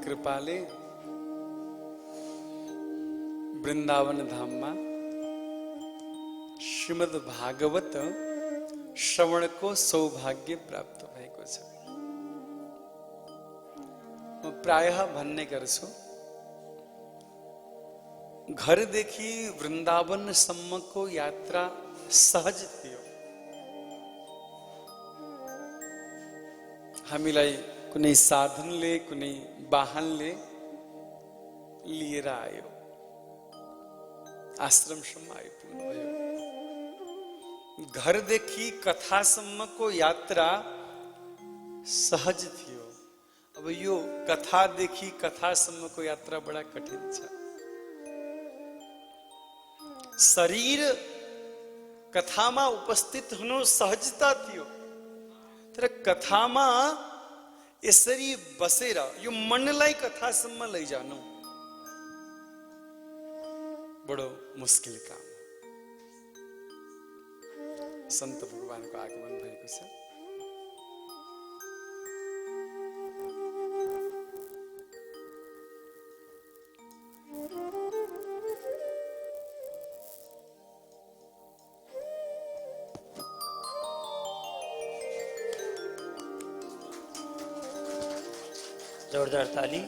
कृपाले वृन्दावन धाममा श्रीमद् भागवत श्रवणको सौभाग्य प्राप्त भएको छ। म प्रायः भन्ने गर्छु, घरदेखि वृन्दावनसम्मको यात्रा सहज थियो। हामीलाई कुनै साधनले कुनै वाहनले लिएर आयो, आश्रमसम्म आइपुग्नु भयो। घरदेखि कथासम्मको यात्रा सहज थियो। अब यो कथादेखि कथासम्मको यात्रा बडा कठिन छ। शरीर कथामा उपस्थित हुनु सहजता थियो, तर कथामा यसरी बसेर यो मनलाई कथासम्म लैजानु बडो मुस्किल काम। सन्त भगवानको आगमन भएको छ। जोरदार ताली।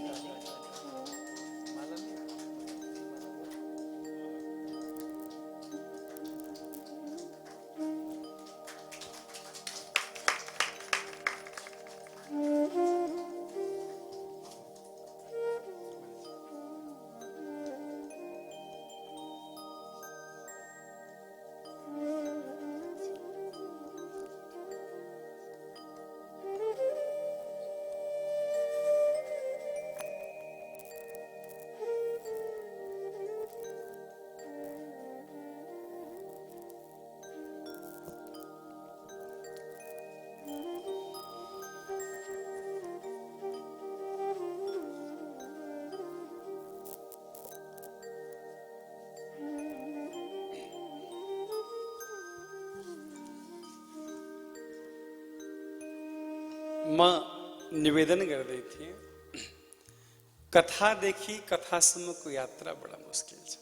म निवेदन गर्दै थिएँ, कथादेखि कथासम्मको यात्रा बडा मुस्किल छ।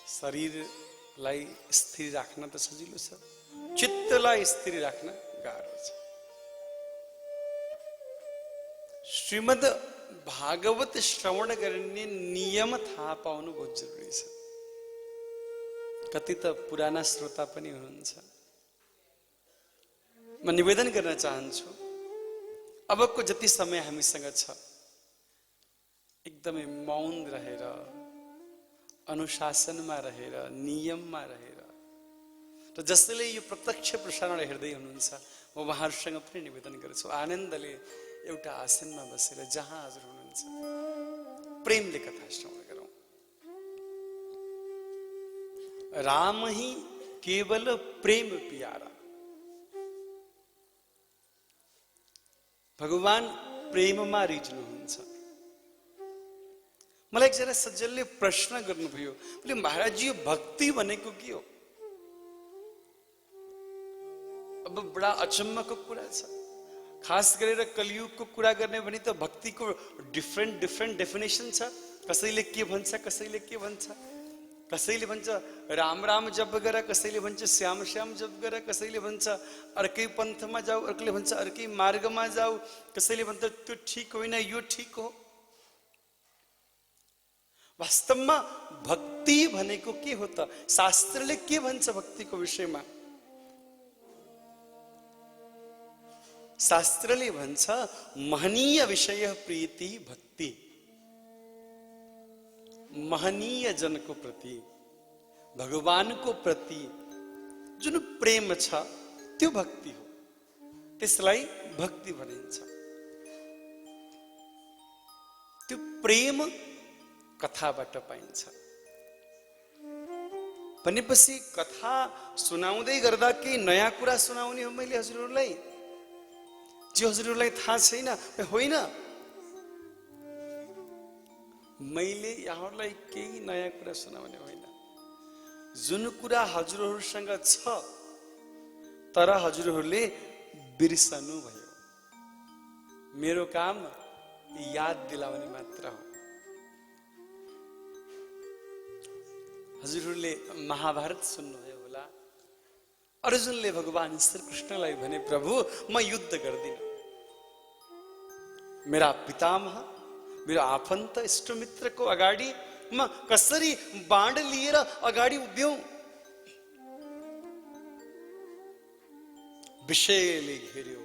शरीरलाई स्थिर राख्न त सजिलो छ, चित्तलाई स्थिर राख्न गाह्रो छ। श्रीमद् भागवत श्रवण गर्ने नियम थाहा पाउनु बहुत जरुरी छ। कति त पुराना श्रोता पनि हुनुहुन्छ। म निवेदन गर्न चाहन्छु, अबको जति समय हामीसँग छ एकदमै मौन रहेर, अनुशासनमा रहेर, नियममा रहेर, र जसले यो प्रत्यक्ष प्रसारण हेर्दै हुनुहुन्छ म उहाँहरूसँग पनि निवेदन गर्छु, आनन्दले एउटा आसनमा बसेर जहाँ हजुर हुनुहुन्छ प्रेमले कथा श्रवण गरौँ। राम ही केवल प्रेम प्यारा। भगवान प्रेममा रिझ्नुहुन्छ। मलाई एकजना सज्जनले प्रश्न गर्नुभयो, बोले महाराज यो भक्ति भनेको के हो? अब बडा अचम्मको कुरा छ। खास गरेर कलियुगको कुरा गर्ने भने त भक्तिको डिफरेन्ट डेफिनेसन छ। कसैले के भन्छ, कसैले के भन्छ। कसैले भन्छ राम राम जप गर, कसैले भन्छ श्याम श्याम जप गर, कसैले भन्छ अर्कै पन्थमा जाऊ, अर्कोले भन्छ अर्कै मार्गमा जाऊ, कसैले भन्छ त्यो ठिक होइन, यो ठिक हो। वास्तवमा भक्ति भनेको के हो त? शास्त्रले के भन्छ भक्तिको विषयमा? शास्त्रले भन्छ महनीय विषय प्रीति भक्ति। महनीय जनको प्रति, भगवानको प्रति जुन प्रेम छ त्यो भक्ति हो। त्यसलाई भक्ति भनिन्छ। त्यो प्रेम कथाबाट पाइन्छ। भनेपछि कथा सुनाउँदै गर्दा केही नयाँ कुरा सुनाउने हो मैले हजुरहरूलाई, जो हजुरहरूलाई थाहा छैन? होइन, मैले यहाँहरूलाई केही नयाँ कुरा सुनाउने होइन। जुन कुरा हजुरहरूसँग छ तर हजुरहरूले बिर्सनु भयो। मेरो काम याद दिलाउने मात्र हो। हजुरहरूले महाभारत सुन्नुभयो होला। अर्जुनले भगवान श्री कृष्णलाई भने, प्रभु म युद्ध गर्दिन, मेरा पितामह मेरो आफन्त इष्टमित्रको अगाडि म कसरी बाण लिएर अगाडि उभियौं। विषयले घेर्यो,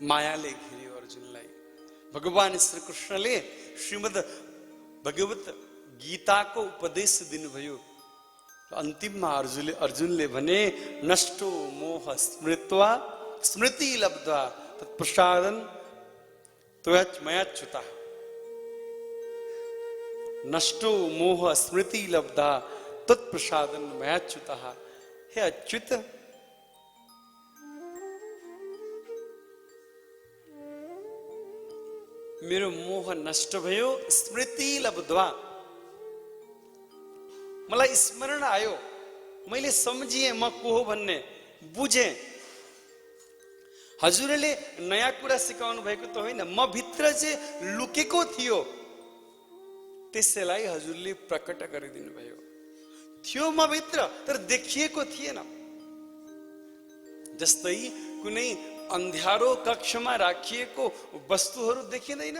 मायाले घेर्यो अर्जुनलाई। भगवान श्री कृष्णले श्रीमद् भगवत गीताको उपदेश दिनुभयो। अन्तिममा अर्जुनले भने, नष्टो मोह स्मृत्वा स्मृति लब्ध्वा तत्प्रसादं मयाच्युता। नष्टो मोह स्मृति लब्धा तत्प्रसादं मयाच्युता। हे अच्युत, मेरो मोह नष्ट भयो, स्मृति लब्ध्वा मलाई स्मरण आयो, मैले सम्झिएँ म को हो भन्ने, बुझेँ। हजुरले नयाँ कुरा सिकाउनु भएको त होइन, म भित्र चाहिँ लुकेको थियो त्यसैलाई हजुरले प्रकट गरिदिनु भयो। थियो म भित्र तर देखिएको थिएन। जस्तै कुनै अन्ध्यारो कक्षमा राखिएको वस्तुहरू देखिँदैन,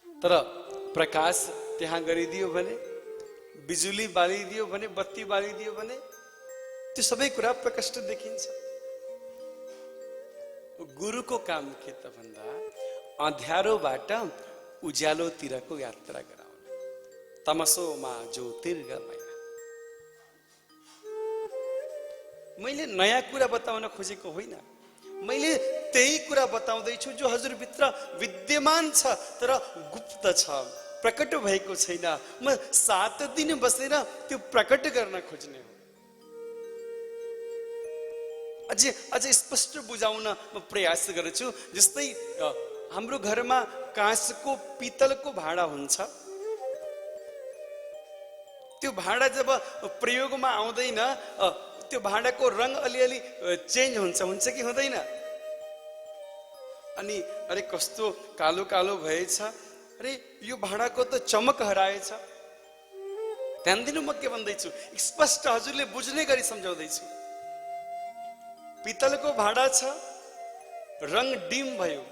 तर प्रकाश त्यहाँ गरिदियो भने, बिजुली बालिदियो भने, बत्ती बालिदियो भने त्यो सबै कुरा प्रकट देखिन्छ। गुरुको काम के त भन्दा अँध्यारोबाट उज्यालोतिरको यात्रा गराउने। तमसोमा ज्योतिर्गमय। मैले नयाँ कुरा बताउन खोजेको होइन, मैले त्यही कुरा बताउँदैछु जो हजुरभित्र विद्यमान छ तर गुप्त छ, प्रकट भएको छैन। म 7 दिन बसेर त्यो प्रकट गर्न खोज्ने हो। अझै स्पष्ट बुझाउन म प्रयास गर्छु। जस्तै हाम्रो घरमा काँसको पित्तलको भाँडा हुन्छ। त्यो भाँडा जब प्रयोगमा आउँदैन, त्यो भाँडाको रङ अलिअलि चेन्ज हुन्छ कि हुँदैन? अनि अरे कस्तो कालो कालो भएछ, अरे यो भाँडाको त चमक हराएछ। ध्यान दिनु, म के भन्दैछु स्पष्ट हजुरले बुझ्ने गरी सम्झाउँदैछु। पित्तलको भाँडा छ, रङ डिम भयो,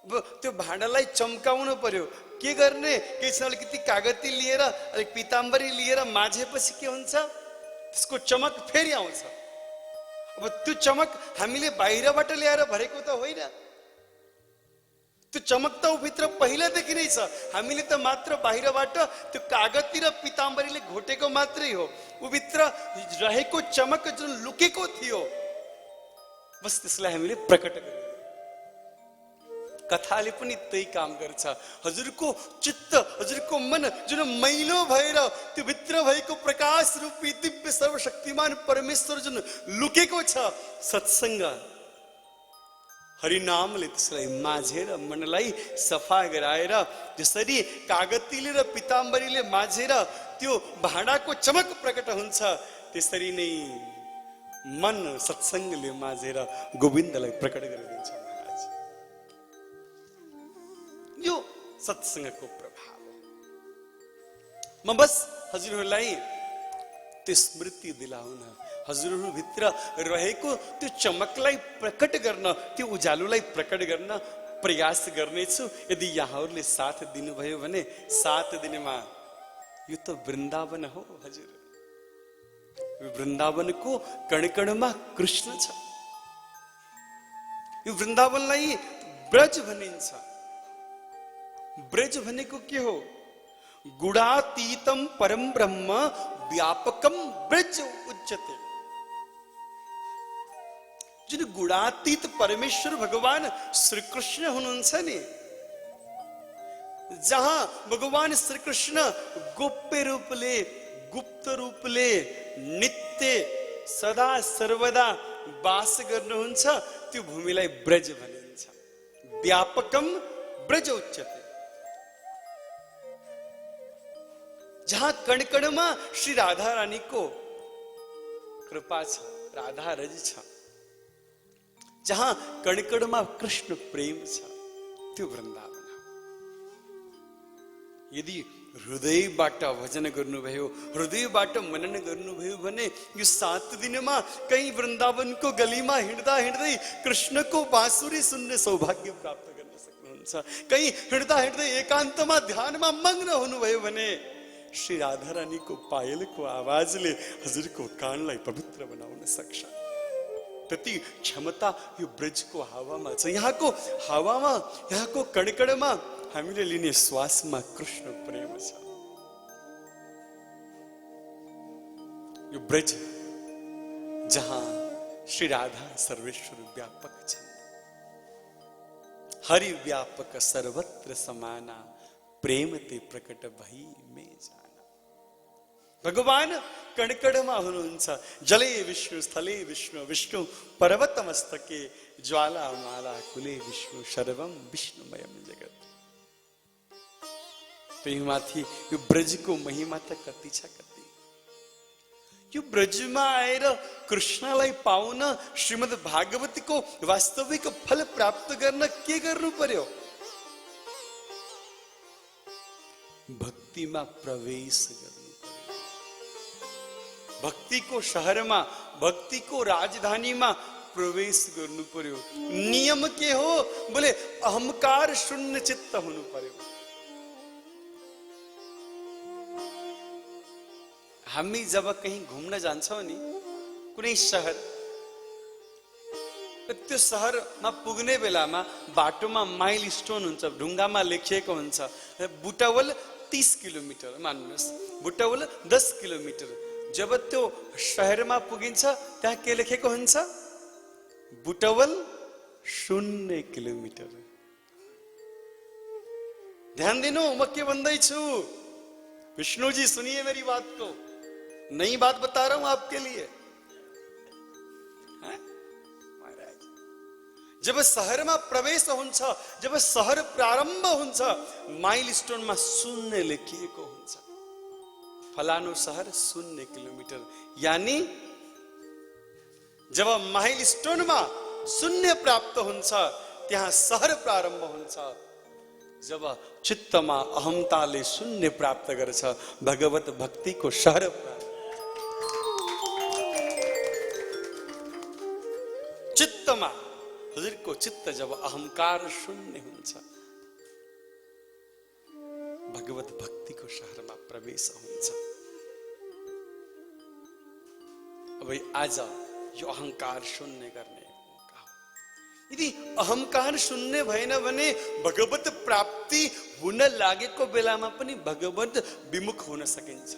अब त्यो भाँडालाई चम्काउनु पर्यो। के गर्ने? केही अलिकति कागती लिएर अलिक पिताम्बरी लिएर माझेपछि के हुन्छ? त्यसको चमक फेरि आउँछ। अब त्यो चमक हामीले बाहिरबाट ल्याएर भरेको त होइन, त्यो चमक त भित्र पहिलादेखि नै छ। हामीले त मात्र बाहिरबाट त्यो कागती र पिताम्बरीले घोटेको मात्रै हो। उ भित्र रहेको चमक जुन लुकेको थियो, बस त्यसलाई हामीले प्रकट गर्यौं। कथाले पनि त्यही काम गर्छ। हजुरको चित्त, हजुरको मन जुन मैलो भएर त्यो भित्र भएको प्रकाश रूपी दिव्य सर्वशक्तिमान परमेश्वर जुन लुकेको छ, सत्संग हरिनामले त्यसलाई माझेर मनलाई सफा गराएर, जसरी कागतीले र पिताम्बरीले माझेर त्यो भाँडाको चमक प्रकट हुन्छ, त्यसरी नै मन सत्संगले माझेर गोविन्दलाई प्रकट गरिदिन्छ महाराज। यो सत्संगको प्रभाव हो। म बस हजुरहरूलाई त्यो स्मृति दिलाउन, हजुरहरू भित्र रहेको त्यो चमकलाई प्रकट गर्न, त्यो उज्यालोलाई प्रकट गर्न प्रयास गर्नेछु। यदि यहाँहरूले साथ दिनुभयो भने 7 दिनमा यो त वृन्दावन हो हजुर। वृन्दावनको कणकणमा कृष्ण छ। यो वृन्दावनलाई ब्रज भनिन्छ। ब्रज भनेको के हो? गुणातीतम परम ब्रह्म व्यापकम ब्रज उच्यते। जुन गुणातीत परमेश्वर भगवान श्री कृष्ण हुनुहुन्छ नि, जहाँ भगवान श्री कृष्ण गोप्य रूपले, गुप्त रूपले नित्य सदा सर्वदा वास गर्नुहुन्छ, त्यो भूमिलाई ब्रज भनिन्छ। व्यापकम ब्रज उच्यते। जहाँ कणकणमा श्री राधा रानीको कृपा छ, राधा रज छ, जहाँ कणकणमा कृष्ण प्रेम छ, त्यो वृन्दावन यदि हृदयबाट भजन गर्नुभयो हृदयबाट मनन गर्नुभयो भने यो 7 दिनमा कहीं वृन्दावनको गलीमा हिँड्दा हिँड्दै कृष्णको बाँसुरी सुन्ने सौभाग्य प्राप्त गर्न सक्नुहुन्छ कहीं हिँड्दा हिँड्दै एकान्तमा ध्यानमा मग्न हुनुभयो भने श्री राधा रानीको पायलको आवाजले हजुरको कानलाई पवित्र बनाउन सक्छ त्यति क्षमता यो ब्रजको हावामा छ यहाँको हावामा यहाँको कणकणमा हामीले लिने श्वासमा कृष्ण प्रेम छ यो ब्रज जहाँ श्री राधा सर्वेश्वर व्यापक छन् हरि व्यापक सर्वत्र समाना प्रेम ते प्रकट भई में जाना भगवान कणकणमा हुनुहुन्छ जले विष्णु स्थले विष्णु विष्णु पर्वत मस्तके ज्वाला माला कुले विष्णु सर्वम विष्णुमयम जगत तो यहाँमाथि यो ब्रजको महिमा त कति छ कति यो ब्रजमा आएर कृष्णलाई पाउन श्रीमद् भागवतको वास्तविक फल प्राप्त गर्न के गर्नु पर्यो भक्तिमा प्रवेश गर्नु पर्यो भक्तिको शहरमा भक्तिको राजधानीमा प्रवेश गर्नु पर्यो नियम के हो बोले अहंकार शून्य चित्त हुनु पर्यो हामी जब कहीं घुम्न जान्छौं नि कुनै शहर त्यो शहरमा पुग्ने बेलामा बाटोमा माइल स्टोन हुन्छ ढुङ्गामा लेखिएको हुन्छ बुटवल 30 किलोमिटर मान्नुस् बुटवल 10 किलोमिटर जब त्यो शहरमा पुगिन्छ त्यहाँ के लेखेको हुन्छ बुटवल 0 किलोमिटर ध्यान दिनु म के भन्दैछु विष्णु जी सुनिए मेरी बात को नई बात बता रहा हूं आपके लिए महाराज जब शहर में प्रवेश हुन्छ जब शहर प्रारंभ हुन्छ माइलस्टोन में 0 लेखिएको हुन्छ फलानु शहर 0 किलोमिटर यानी जब माइलस्टोन में 0 प्राप्त हुन्छ त्यहाँ शहर प्रारंभ हुन्छ जब चित्तमा अहमताले 0 प्राप्त गर्छ भगवत भक्ति को शहर चित्तमा हजुरको चित्त जब अहंकार 0 हुन्छ भगवत भक्ति को शहरमा प्रवेश हुन्छ अब आज यो अहंकार 0 गर्ने मौका हो यदि अहंकार 0 भएन भने भगवत प्राप्ति हुन लागेको बेलामा पनि भगवत विमुख हुन सकिन्छ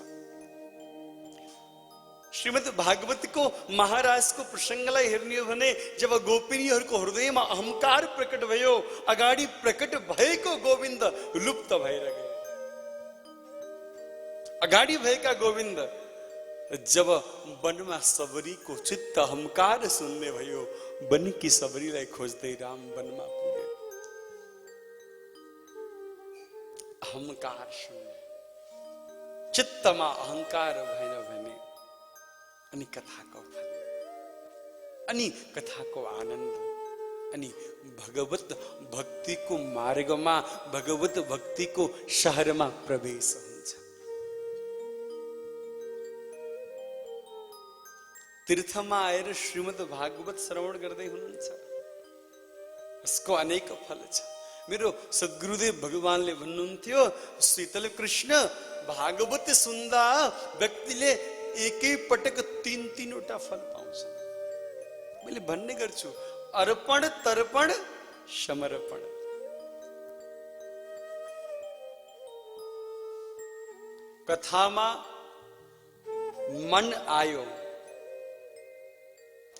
श्रीमद् भागवत को महाराज को प्रसंगलाई हेर्ने हो भने जब गोपिनीहरूको हृदयमा अहंकार प्रकट भयो अगाडि प्रकट भएको गोविन्द लुप्त भएर गए अगाडि भएका गोविन्द जब वनमा सबरीको चित्त अहंकार 0 भयो वनकी सबरीलाई खोज्दै राम वनमा पुगे अहंकार 0 चित्तमा अहंकार भएन भने अनि कथाको फल अनि कथाको आनन्द अनि भगवत भक्तिको मार्गमा भगवत भक्तिको शहरमा प्रवेश हुन्छ तीर्थमा आएर श्रीमद् भागवत श्रवण गर्दै हुनुहुन्छ यसको अनेक फल छ मेरो सद्गुरुदेव भगवानले भन्नुहुन्थ्यो शीतल कृष्ण भागवत सुन्दा व्यक्तिले एकै पटक 3 वटा फल पाउँछ मैले भन्ने गर्छु अर्पण तर्पण समर्पण कथामा मन आयो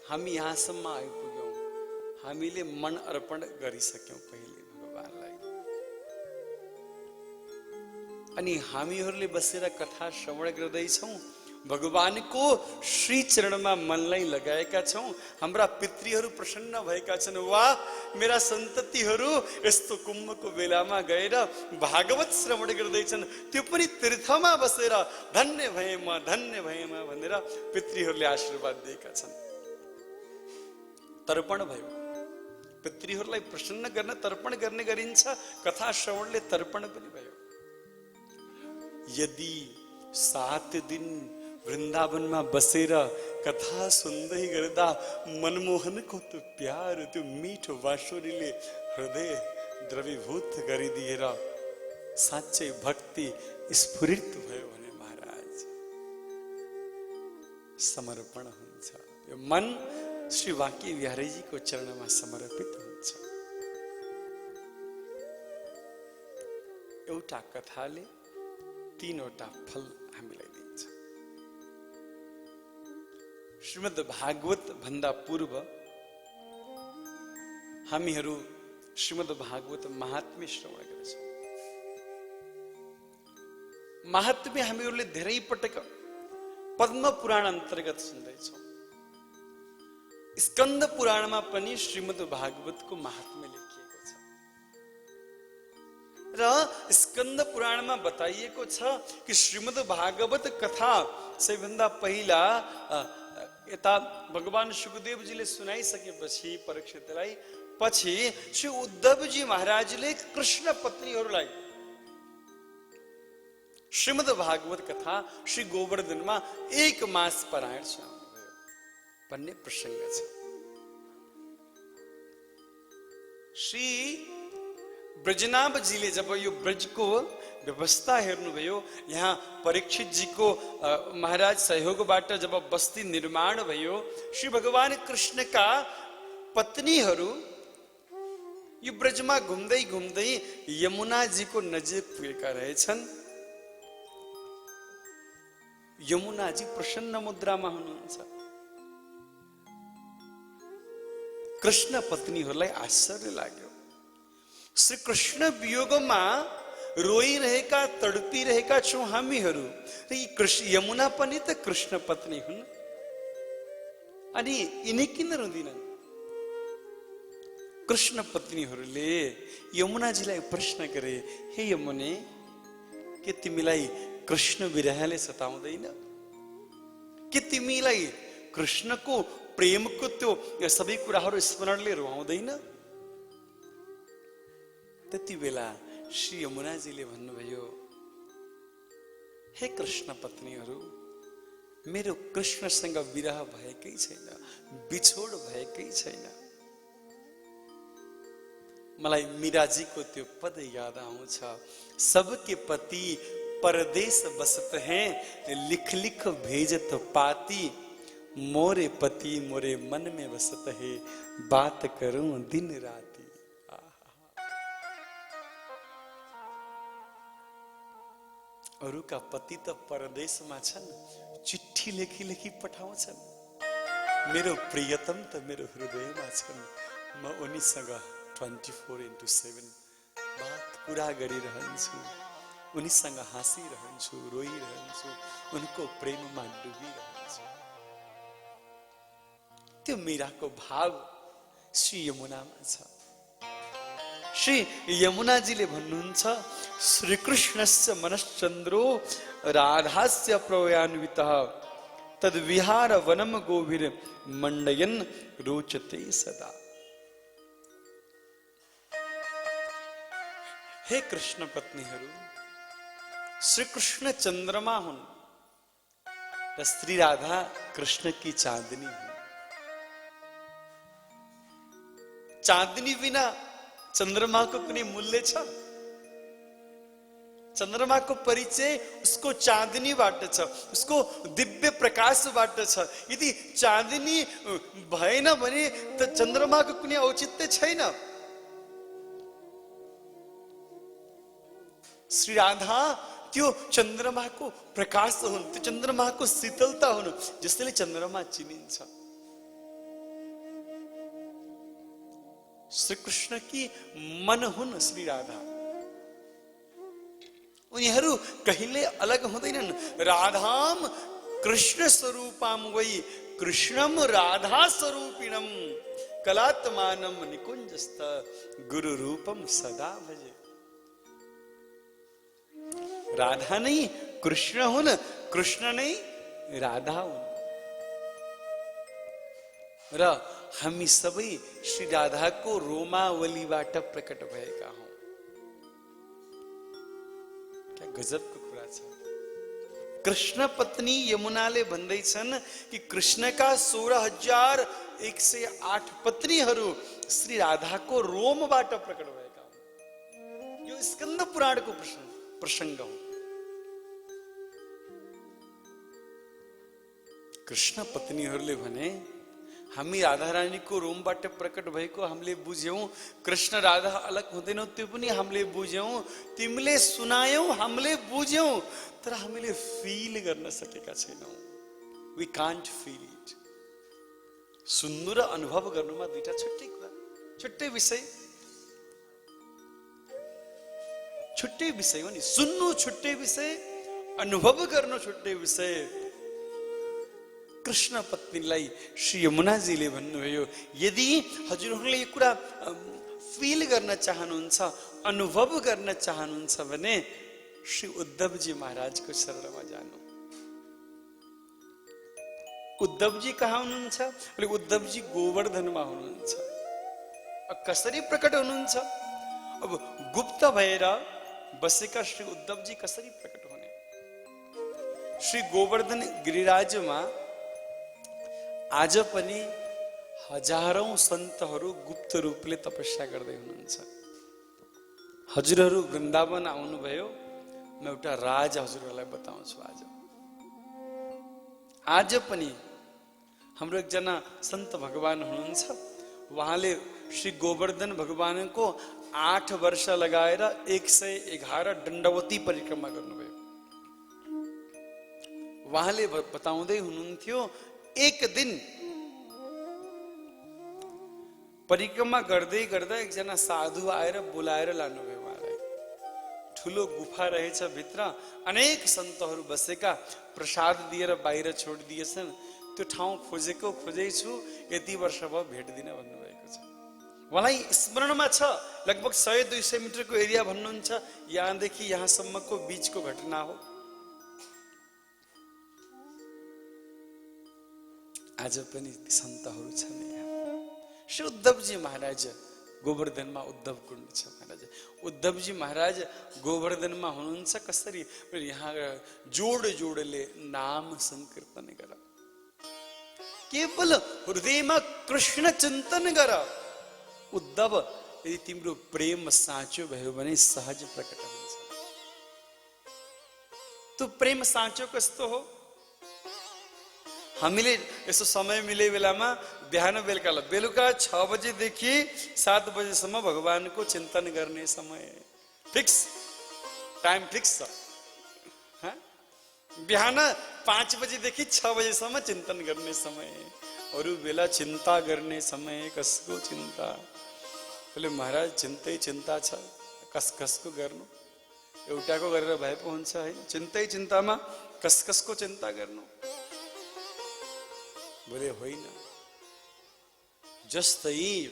हामी यहाँसम्म आइपुग्यौं हामीले मन अर्पण गरिसक्यौं पहिले भगवानलाई अनि हामीहरूले बसेर कथा श्रवण गर्दैछौं भगवानको श्री चरणमा मनलाई लगाएका छौं हाम्रा पितृहरू प्रसन्न भएका छन् वाह मेरा सन्ततिहरू यस्तो कुम्भको बेलामा गएर भागवत श्रवण गर्दैछन् त्यो पनि तीर्थमा बसेर धन्य भए म भनेर पितृहरूले आशीर्वाद दिएका छन् तर्पण भयो पितृहरूलाई प्रसन्न गर्न तर्पण गर्ने गरिन्छ। कथा श्रवणले तर्पण पनि भयो। यदि 7 दिन वृन्दावनमा बसेर कथा सुन्दै गर्दा मनमोहनको त्यो प्यार, त्यो मिठो बाँसुरीले हृदय द्रवीभूत गरिदिएर साँच्चै भक्ति स्फुरित भयो भने महाराज समर्पण हुन्छ। यो मन श्री वाक्य बिहारीजीको चरणमा समर्पित हुन्छ। एउटा कथाले 3वटा फल हामीलाई दिन्छ। श्रीमद् भागवत भन्दा पूर्व हामीहरू श्रीमद् भागवत महात्म्य श्रवण गर्छौँ। महात्म्य हामीहरूले धेरै पटक पद्म पुराण अन्तर्गत सुन्दैछौँ। स्कन्द पुराणमा पनि श्रीमद् भागवतको महात्म्य लेखिएको छ र स्कन्द पुराणमा बताइएको छ कि श्रीमद् भागवत कथा सबैभन्दा पहिला यता भगवान सुखदेवजीले सुनाइसकेपछि परीक्षितलाई, पछि श्री उद्धवजी महाराजले कृष्ण पत्नीहरूलाई श्रीमद् भागवत कथा श्री गोवर्धनमा 1 मास पारायण सुनाउनु भयो भन्ने प्रसङ्ग छ। श्री ब्रजनाभजीले जब यो ब्रजको व्यवस्था हेर्नुभयो, यहाँ परीक्षितजीको महाराज सहयोगबाट जब बस्ती निर्माण भयो, श्री भगवान कृष्णका पत्नीहरू यो ब्रजमा घुम्दै घुम्दै यमुनाजीको नजिक पुगेका रहेछन्। यमुनाजी प्रसन्न मुद्रामा हुनुहुन्छ। कृष्ण पत्नीहरूलाई आश्चर्य लाग्यो। श्री कृष्ण वियोगमा रोइरहेका तडपिरहेका छौँ हामीहरू र यी यमुना पनि त कृष्ण पत्नी हुन्, अनि यिनी किन रुँदिनन्? कृष्ण पत्नीहरूले यमुनाजीलाई प्रश्न गरे, हे यमुने, के तिमीलाई कृष्ण विरहले सताउँदैन? के तिमीलाई कृष्णको प्रेमको त्यो सबै कुराहरू स्मरणले रुवाउँदैन? त्यति बेला श्री यमुनाजीले भन्नुभयो, हे कृष्ण पत्नीहरू, मेरो कृष्णसँग विरह भएकै छैन, बिछोड भएकै छैन। मलाई मीराजीको त्यो पद याद आउँछ, सबके पति परदेश बसत हैं, लिख लिख भेजत पाती, मोरे पति मोरे मन में बसत है, बात करूं दिन राती। अरूका पति त परदेशमा छन्, चिट्ठी लेखी लेखी पठाउँछन्। मेरो प्रियतम त मेरो हृदयमा छन्। म उनीसँग 24/7 बात कुरा गरिरहन्छु, उनीसँग हाँसिरहन्छु, रोइरहन्छु, उनको प्रेममा डुबिरहन्छु। त्यो मीराको भाव श्री यमुनामा छ। श्री यमुनाजीले भन्नुहुन्छ, श्री कृष्णस्य मनश्चन्द्रो राधास्य प्रवयान्वितः, तद विहार वनम गोभिर मंडयन रोचते सदा। हे कृष्ण पत्नीहरू, श्री कृष्ण चंद्रमा हुन् र श्री राधा कृष्ण की चांदनी हुन्। चांदनी बिना चंद्रमा को कुनै मूल्य छ? चंद्रमा को परिचय उसको चांदनीबाट छ, उसको दिव्य प्रकाशबाट छ। यदि चांदनी भएन भने त चंद्रमा को कुनै औचित्य छैन। श्री राधा त्यो चंद्रमा को प्रकाश हुन्, त्यो चंद्रमा को शीतलता हुन्, जसले चंद्रमा चिनिन्छ। श्री कृष्ण की मन हुन् श्री राधा। उनीहरू कहिले अलग हुँदैनन्। राधाम कृष्ण स्वरूपाम वै कृष्णम राधा स्वरूपिणम कलात्मानम निकुंजस्त गुरु रूपम सदा भजे। राधा नै कृष्ण हुन्, कृष्ण नै राधा हुन्। र हामी सबै श्री राधाको रोमावलीबाट प्रकट भएका हौं। क्या गजबको कुरा छ। कृष्ण पत्नी यमुनाले भन्दैछन् कि कृष्णका 16,108 पत्नीहरू श्री राधाको रोमबाट प्रकट भएका हुन्। यो स्कन्द पुराणको प्रसंग हो। कृष्ण पत्नीहरूले भने हामी राधा रानीको रोमबाट प्रकट भएको हामीले बुझ्यौं। कृष्ण राधा अलग हुँदैनौ त्यो पनि हामीले बुझ्यौं। तिमीले सुनायौ हामीले बुझ्यौं, तर हामीले फिल गर्न सकेका छैनौं। We can't fill it. सुन्नु र अनुभव गर्नुमा दुईटा छुट्टै कुरा, छुट्टै विषय, छुट्टै विषय हो नि। सुन्नु छुट्टै विषय, अनुभव गर्नु छुट्टै विषय। कृष्ण पत्नीलाई श्री यमुनाजीले भन्नुभयो, यदि हजुरहरूले यो कुरा फिल गर्न चाहनुहुन्छ, अनुभव गर्न चाहनुहुन्छ भने श्री उद्धवजी महाराजको शरणमा जानु। उद्धवजी कहाँ हुनुहुन्छ? उद्धवजी गोवर्धनमा हुनुहुन्छ। कसरी प्रकट हुनुहुन्छ? अब गुप्त भएर बसेका श्री उद्धवजी कसरी प्रकट हुने? श्री गोवर्धन गिरिराजमा आज पनि हजारौं सन्तहरू गुप्त रूपले तपस्या गर्दै हुनुहुन्छ। हजुरहरू वृन्दावन आउनुभयो, म एउटा राज हजुरहरूलाई बताउँछु। आज पनि हाम्रो एकजना सन्त भगवान हुनुहुन्छ, उहाँले श्री गोवर्धन भगवानको 8 वर्ष लगाएर 111 दण्डवती परिक्रमा गर्नुभयो। उहाँले बताउँदै हुनुहुन्थ्यो, एक दिन परिक्रमा गर्दै गर्दा एकजना साधु आएर बोलाएर लानुभयो उहाँलाई। ठुलो गुफा रहेछ, भित्र अनेक सन्तहरू बसेका, प्रसाद दिएर बाहिर छोडिदिएछन्। त्यो ठाउँ खोजेको खोजेछु, यति वर्ष भयो भेट्दिन भन्नुभएको छ। उहाँलाई स्मरणमा छ, लगभग 100-200 मिटरको एरिया भन्नुहुन्छ, यहाँदेखि यहाँसम्मको बीचको घटना हो। आज पनि सन्तहरू छन् यहाँ। श्री उद्धवजी महाराज गोवर्धनमा, उद्धव कुण्ड छ महाराज। उद्धवजी महाराज गोवर्धनमा हुनुहुन्छ। कसरी? यहाँ जोड जोडले नाम संकीर्तन गर, केवल हृदयमा कृष्ण चिन्तन गर। उद्धव, यदि तिम्रो प्रेम साँचो भयो भने सहज प्रकट हुन्छ। त्यो प्रेम साँचो कस्तो हो? हामीले यसो समय मिले बेलामा बिहान बेलुका 6 बजेदेखि 7 बजेसम्म भगवानको चिन्तन गर्ने समय फिक्स, टाइम फिक्स छ। बिहान 5 बजेदेखि 6 बजेसम्म चिन्तन गर्ने समय। अरू बेला चिन्ता गर्ने समय। कसको चिन्ता? बोले महाराज चिन्तै चिन्ता छ, कसको गर्नु? एउटाको गरेर भए पो हुन्छ है। चिन्तै चिन्तामा कसको चिन्ता गर्नु? बोले होइन। जस्तै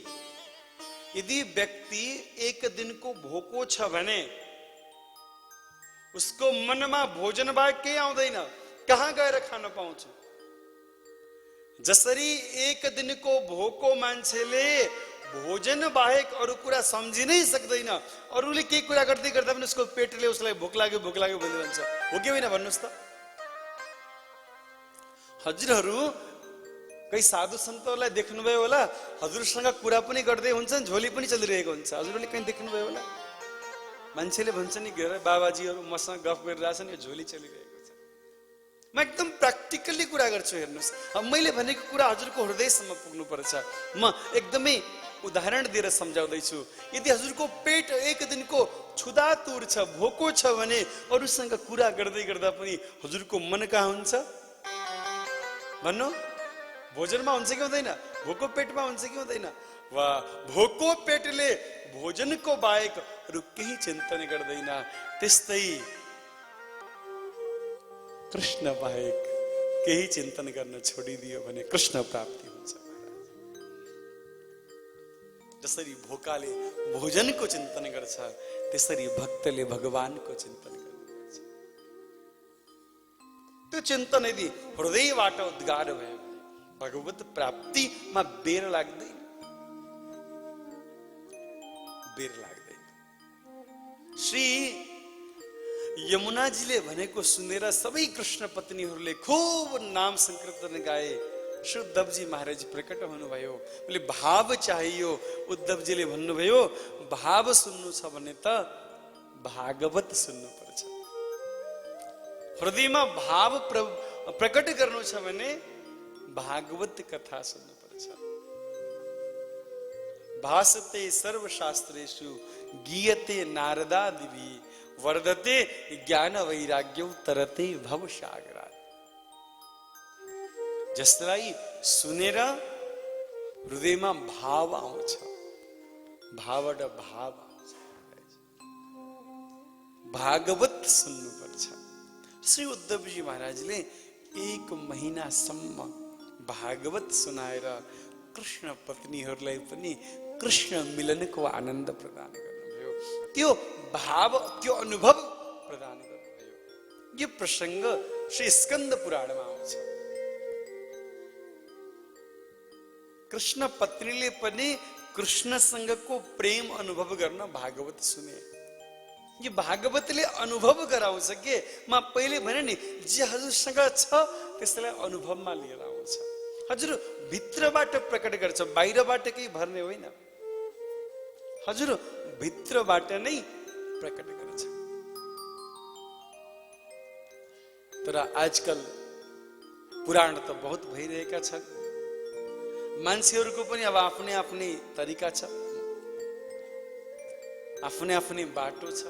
यदि व्यक्ति एक दिनको भोको छ भने उसको मनमा भोजन बाहेक केही आउँदैन, कहाँ गएर खान पाउँछु? जसरी एक दिनको भोको मान्छेले भोजन बाहेक अरू कुरा सम्झिनै सक्दैन, अरूले केही कुरा गर्दै गर्दा पनि उसको पेटले उसलाई भोक लाग्यो भनिरहन्छ। हो कि होइन भन्नुहोस् त? हजुरहरू कई साधु सन्तहरूलाई देख्नुभयो होला, हजुरसँग कुरा पनि गर्दै हुन्छन्, झोली पनि चलिरहेको हुन्छ। हजुरहरूले कहीँ देख्नुभयो होला, मान्छेले भन्छ नि बाबाजीहरू मसँग गफ गरिरहेछन्, यो झोली चलिरहेको छ। म एकदम प्र्याक्टिकल्ली कुरा गर्छु, हेर्नुहोस्। मैले भनेको कुरा हजुरको हृदयसम्म पुग्नु पर्छ। म एकदमै उदाहरण दिएर सम्झाउँदैछु। यदि हजुरको पेट एक दिनको छुदातुर छ, भोको छ भने अरूसँग कुरा गर्दै गर्दा पनि हजुरको मन कहाँ हुन्छ? भन्नु, भोजनमा हुन्छ कि हुँदैन? भोको पेटमा हुन्छ कि हुँदैन? वाह, भोको पेटले भोजनको बाहेक अरू केही चिन्तन गर्दैन। त्यस्तै कृष्ण बाहेक केही चिन्तन गर्न छोडिदियो भने कृष्ण प्राप्ति हुन्छ। जसरी भोकाले भोजनको चिन्तन गर्छ, त्यसरी भक्तले भगवानको चिन्तन गर्नुपर्छ। त्यो चिन्तन यदि हृदयबाट उद्गार भयो, भगवत प्राप्ति में बेर लाग्दैन, बेर लाग्दैन। श्री यमुनाजीले भनेको सुनेर सबै कृष्ण पत्नीहरूले खूब नाम संकीर्तन गाए। श्री उद्धवजी महाराज प्रकट हुनुभयो, बोले भाव चाहियो। उद्धवजीले भन्नुभयो भाव सुन्नु छ भने त भागवत सुन्नु पर्छ। हृदयमा भाव प्रकट गर्नु छ भने भागवत कथा सुन्नु पर्छ। भासते सर्वशास्त्रेषु गीयते नारदादिभिः वर्धते ज्ञान वैराग्यौ तरते भवसागरात्। जसलाई सुनेर हृदयमा भाव आउँछ, भावबाट भाव आउँछ। भागवत सुन्नुपर्छ। श्री उद्धवजी महाराजले 1 महिनासम्म भागवत सुनाएर कृष्ण पत्नीहरूलाई पनि कृष्ण मिलनको आनन्द प्रदान गर्नुभयो। त्यो भाव, त्यो अनुभव प्रदान गर्नुभयो। यो प्रसङ्ग श्री स्कन्द पुराणमा आउँछ। कृष्ण पत्नीले पनि कृष्णसँगको प्रेम अनुभव गर्न भागवत सुने। यो भागवतले अनुभव गराउँछ के म पहिले भने नि जे हजुरसँग छ त्यसलाई अनुभवमा लिएर आउँछ। हजुर भित्रबाट प्रकट गर्छ, बाहिरबाट केही भर्ने होइन। हजुर भित्रबाट नै प्रकट गर्छ। तर आजकल पुराण त बहुत भइरहेका छन्। मान्छेहरूको पनि अब आफ्नै आफ्नै तरिका छ, आफ्नै आफ्नै बाटो छ।